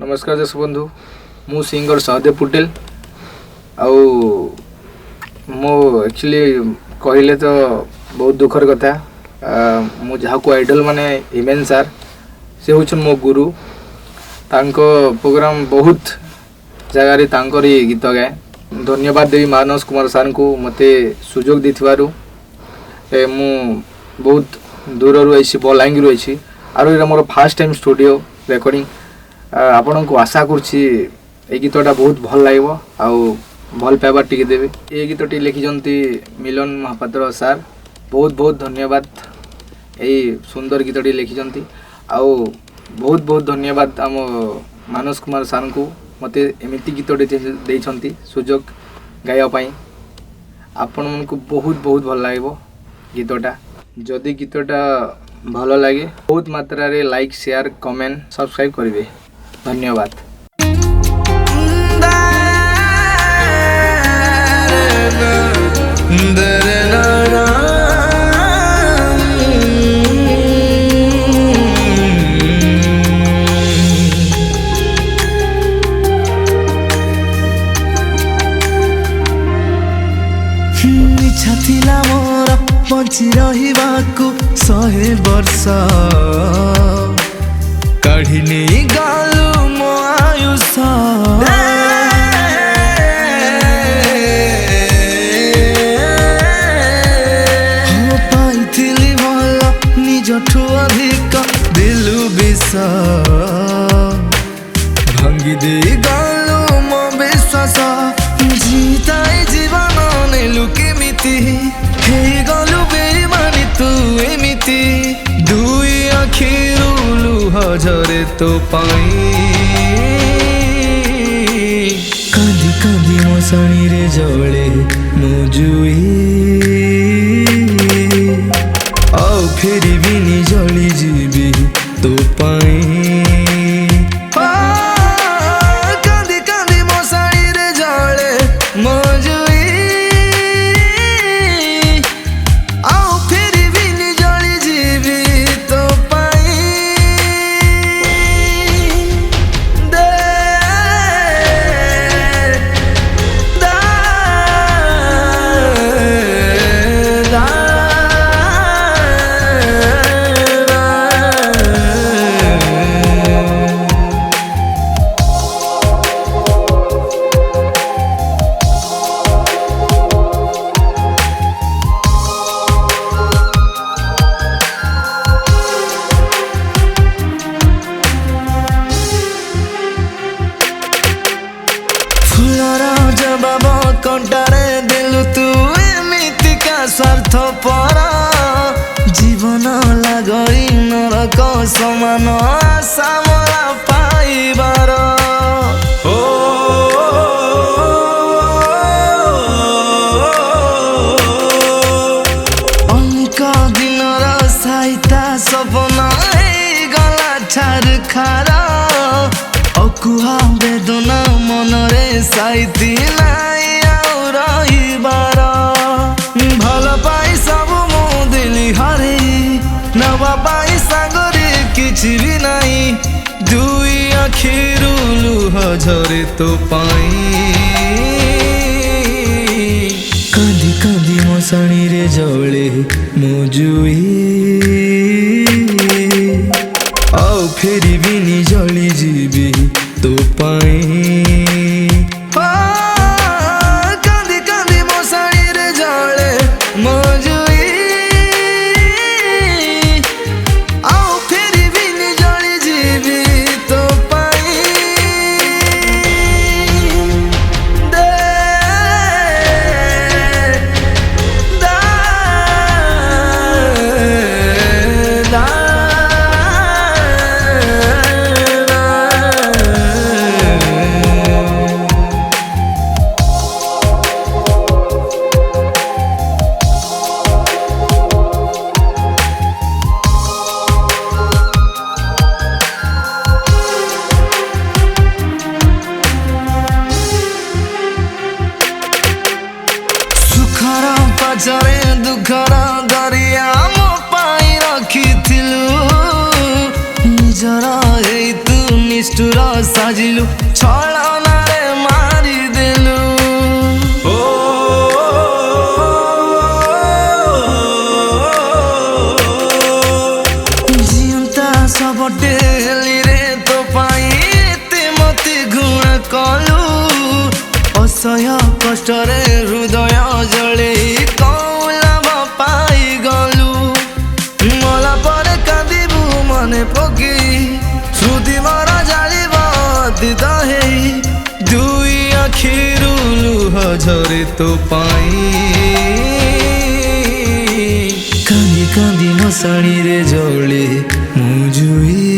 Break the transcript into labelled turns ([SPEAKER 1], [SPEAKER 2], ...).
[SPEAKER 1] नमस्कार दर्शक बंधु मु सिंगर सहदेव पुटेल आउ मो एक्चुअली कहले तो बहुत दुखर कथा मु जहाँ को आइडल माने हिमेन सार से हूँ मो गुरु तांको प्रोग्राम बहुत जगार तांकरी गीत गाए धन्यवाद देवी मानस कुमार सार को मते सुजोग देथिबारु मु बहुत दूर रही बलांगीर रही आर ये मोर फास्ट टाइम स्टूडियो रेकर्डिंग आपण को आशा करुच्ची गीतटा बहुत भल लगे आउ भल पाइबार टिके देवे ये गीतटी लिखिंट मिलन महापात्र सार बहुत बहुत धन्यवाद यही सुंदर गीतटी लिखिंट आउ बहुत बहुत धन्यवाद आम मानस कुमार सार को मते एमती गीतटे देइछंती सुजोग गायापाई आपण को बहुत बहुत भल लगे गीतटा जदि गीतटा भल लगे बहुत मात्रा रे लाइक शेयर कमेंट सब्सक्राइब करेंगे धन्यवाद।
[SPEAKER 2] इच्छा थिला मोर बंची रहिबाकु 100 वर्ष काढ़िनी गालु मो आयुष पाइथिली भल निजठु अधिक दिलु विष भांगी दे गालु मो विश्वास जीताई जीवन नेलु केमिति हे गलु बेईमानी तू एमिति दुई आखिरु लुह झरे तो पाई कांदी कांदी मशाणी रे जले मो जुई आओ फेरी बिनी जली जीवी तो पाई जवाब कंटारे दिलु तू एमितिका स्वार्थ परा जीवन लागई नरक समान आशा मोरा पाइबार अनेक दिनर साइता सपना गला ठार खारा अकुहा वेदना मनरे साइती नाई आउ रहिबार भल पाई सब मो दिली हरे नवा पाई सागरे किछि भी नाई दुई आखिरु लुह झरे तो पाई कांदी कांदी मशाणी रे जले मो जुई आओ फेरी बिनी जली जीवी तो पाई कांदी कांदी मशाणी रे जले मो जुई आओ फेरी बिनी जली जीवी तो पाई दे दा दा पछरे दुखर दरिया मो पाई रखिथिलु निजर हे तू निष्ठुर ସାଜିଲୁ ଛଳନାରେ ମାରିଦେଲୁ ଜିଅନ୍ତା ସବଟେ ହେଲିରେ ତୋ ପାଇଁ ଏତେ ମତେ ଘୃଣା କଲୁ ଅସହ୍ୟ କଷ୍ଟରେ ହୃଦୟ ଜଳେଇ କଉ ଲାଭ ପାଇଗଲୁ ମଲା ପରେ କାନ୍ଦିବୁ ମନେ ପକେଇ ସ୍ମୃତି ମରା ଜାଳିବ ଅତୀତ ହେଇ ଦୁଇ ଆଖିରୁ ଲୁହ ଝରେ ତୋ ପାଇଁ କାନ୍ଦି କାନ୍ଦି ମଶାଣିରେ ଜଳେ ମୁଁ ଜୁଇ